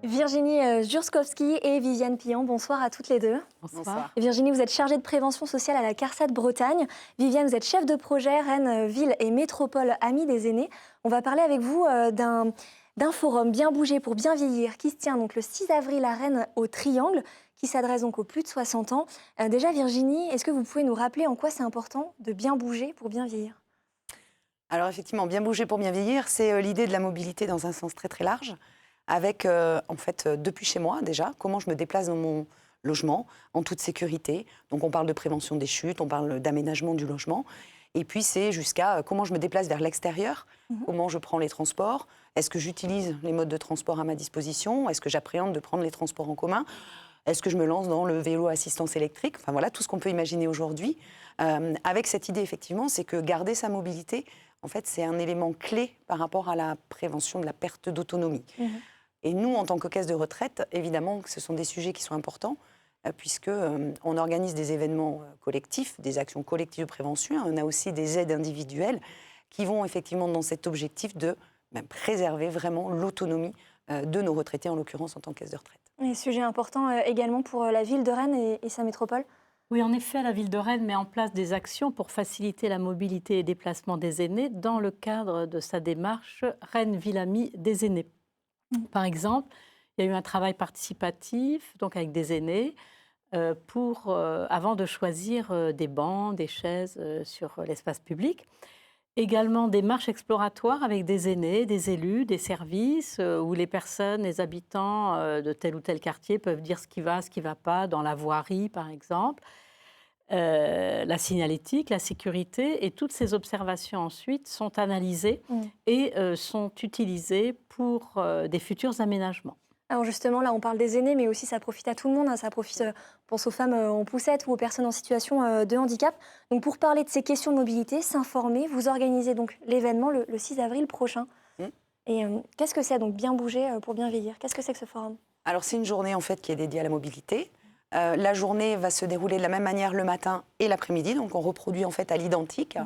Virginie Jurskowski et Viviane Pillant, bonsoir à toutes les deux. Bonsoir. Virginie, vous êtes chargée de prévention sociale à la CARSAT Bretagne. Viviane, vous êtes chef de projet Rennes, Ville et Métropole Amis des aînés. On va parler avec vous d'un forum Bien bouger pour bien vieillir qui se tient donc le 6 avril à Rennes au Triangle, qui s'adresse donc aux plus de 60 ans. Déjà Virginie, est-ce que vous pouvez nous rappeler en quoi c'est important de bien bouger pour bien vieillir ? Alors effectivement, bien bouger pour bien vieillir, c'est l'idée de la mobilité dans un sens très très large, avec en fait depuis chez moi déjà, comment je me déplace dans mon logement en toute sécurité. Donc on parle de prévention des chutes, on parle d'aménagement du logement, et puis c'est jusqu'à comment je me déplace vers l'extérieur, comment je prends les transports, est-ce que j'utilise les modes de transport à ma disposition, est-ce que j'appréhende de prendre les transports en commun, est-ce que je me lance dans le vélo à assistance électrique, enfin voilà tout ce qu'on peut imaginer aujourd'hui, avec cette idée effectivement, c'est que garder sa mobilité, en fait, c'est un élément clé par rapport à la prévention de la perte d'autonomie. Et nous, en tant que caisse de retraite, évidemment, ce sont des sujets qui sont importants, puisqu'on organise des événements collectifs, des actions collectives de prévention. On a aussi des aides individuelles qui vont effectivement dans cet objectif de préserver vraiment l'autonomie de nos retraités, en l'occurrence en tant que caisse de retraite. Un sujet important également pour la ville de Rennes et sa métropole. Oui, en effet, la ville de Rennes met en place des actions pour faciliter la mobilité et déplacement des aînés dans le cadre de sa démarche Rennes Ville Amie des aînés. Par exemple, il y a eu un travail participatif donc avec des aînés avant de choisir des bancs, des chaises sur l'espace public. Également des marches exploratoires avec des aînés, des élus, des services où les personnes, les habitants de tel ou tel quartier peuvent dire ce qui va pas dans la voirie par exemple. La signalétique, la sécurité et toutes ces observations ensuite sont analysées et sont utilisées pour des futurs aménagements. Alors justement, là, on parle des aînés, mais aussi ça profite à tout le monde. Ça profite, on pense aux femmes en poussette ou aux personnes en situation de handicap. Donc pour parler de ces questions de mobilité, s'informer, vous organisez donc l'événement le 6 avril prochain. Et qu'est-ce que c'est donc bien bouger pour bien vieillir ? Qu'est-ce que c'est que ce forum ? Alors c'est une journée en fait qui est dédiée à la mobilité. La journée va se dérouler de la même manière le matin et l'après-midi, donc on reproduit en fait à l'identique.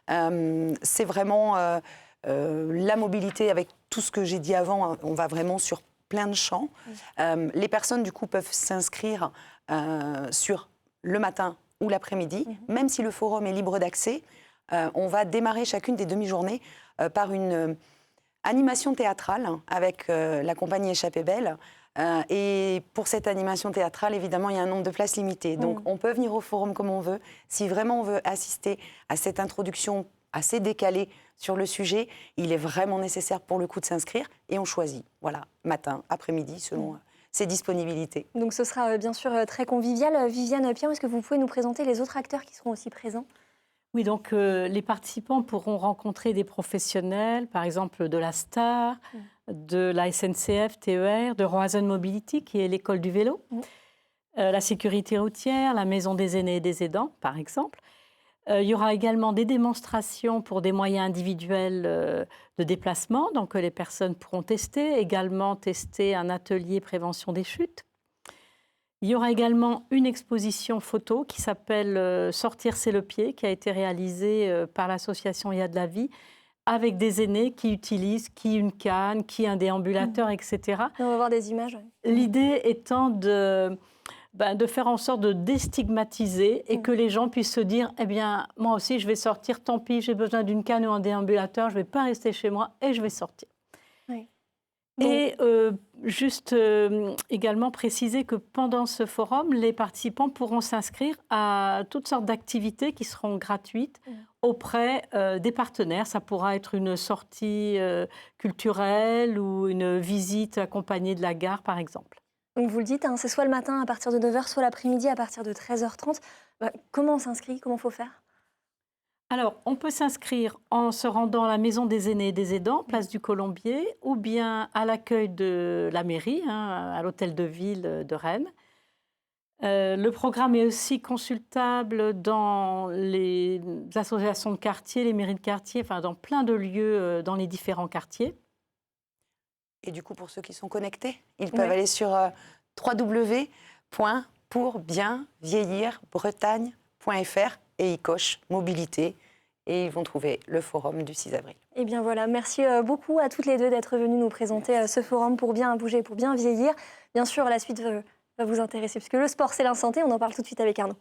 C'est vraiment la mobilité avec tout ce que j'ai dit avant, on va vraiment sur plein de champs. Les personnes du coup peuvent s'inscrire sur le matin ou l'après-midi, même si le forum est libre d'accès. On va démarrer chacune des demi-journées par une animation théâtrale avec la compagnie Échappée Belle. Et pour cette animation théâtrale, évidemment, il y a un nombre de places limité. Donc, on peut venir au forum comme on veut. Si vraiment on veut assister à cette introduction assez décalée sur le sujet, il est vraiment nécessaire pour le coup de s'inscrire. Et on choisit, voilà, matin, après-midi, selon ses disponibilités. Donc, ce sera bien sûr très convivial. Viviane Pillant, est-ce que vous pouvez nous présenter les autres acteurs qui seront aussi présents ? Oui, donc les participants pourront rencontrer des professionnels, par exemple de la STAR, de la SNCF, TER, de Roazhon Mobility, qui est l'école du vélo, la sécurité routière, la maison des aînés et des aidants, par exemple. Il y aura également des démonstrations pour des moyens individuels de déplacement, donc les personnes pourront tester, également tester un atelier prévention des chutes. Il y aura également une exposition photo qui s'appelle « Sortir, c'est le pied », qui a été réalisée par l'association Il y a de la vie, avec des aînés qui utilisent qui une canne, qui un déambulateur, etc. On va voir des images. L'idée étant de faire en sorte de déstigmatiser et que les gens puissent se dire « Eh bien, moi aussi, je vais sortir, tant pis, j'ai besoin d'une canne ou un déambulateur, je ne vais pas rester chez moi et je vais sortir. » Et également préciser que pendant ce forum, les participants pourront s'inscrire à toutes sortes d'activités qui seront gratuites auprès des partenaires. Ça pourra être une sortie culturelle ou une visite accompagnée de la gare, par exemple. Donc vous le dites, c'est soit le matin à partir de 9h, soit l'après-midi à partir de 13h30. Comment on s'inscrit ? Comment il faut faire ? Alors, on peut s'inscrire en se rendant à la Maison des aînés et des aidants, place du Colombier, ou bien à l'accueil de la mairie, à l'hôtel de ville de Rennes. Le programme est aussi consultable dans les associations de quartier, les mairies de quartier, enfin dans plein de lieux dans les différents quartiers. Et du coup, pour ceux qui sont connectés, ils peuvent aller sur www.pourbienvieillirbretagne.fr et ils cochent mobilité et ils vont trouver le forum du 6 avril. Eh bien voilà, merci beaucoup à toutes les deux d'être venues nous présenter ce forum pour bien bouger, pour bien vieillir. Bien sûr, la suite va vous intéresser, puisque le sport, c'est la santé. On en parle tout de suite avec Arnaud.